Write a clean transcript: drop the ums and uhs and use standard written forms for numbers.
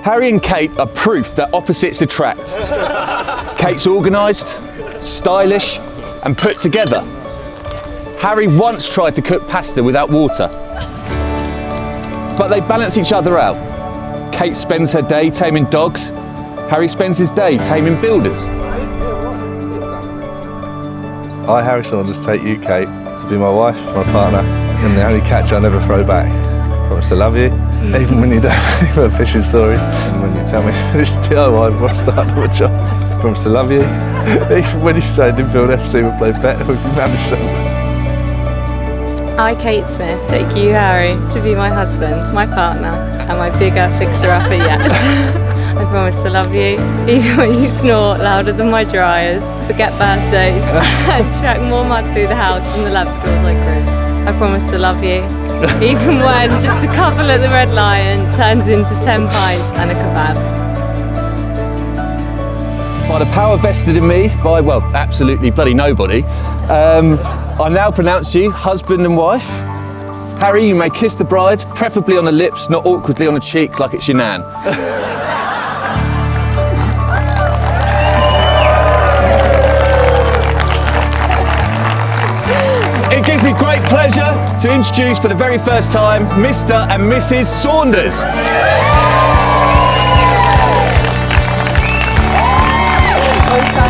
Harry and Kate are proof that opposites attract. Kate's organised, stylish and put together. Harry once tried to cook pasta without water, but they balance each other out. Kate spends her day taming dogs, Harry spends his day taming builders. I, Harry Saunders, take you, Kate, to be my wife, my partner, and the only catch I never throw back. Promise to love you, even when you don't believe my fishing stories, and when you tell me to finish DIY before I start another job. Promise to love you, even when you say Linfield FC will play better with your manager. I, Kate Smith, take you, Harry, to be my husband, my partner, and my bigger fixer-upper yet. I promise to love you, even when you snort louder than my dryers, forget birthdays, and track more mud through the house than the Labradors I grew. I promise to love you, even when just a couple at the Red Lion turns into 10 pints and a kebab. By the power vested in me by, well, absolutely bloody nobody, I now pronounce you husband and wife. Harry, you may kiss the bride, preferably on the lips, not awkwardly on the cheek like it's your nan. It gives me great pleasure to introduce for the very first time Mr. and Mrs. Saunders. Oh, fuck.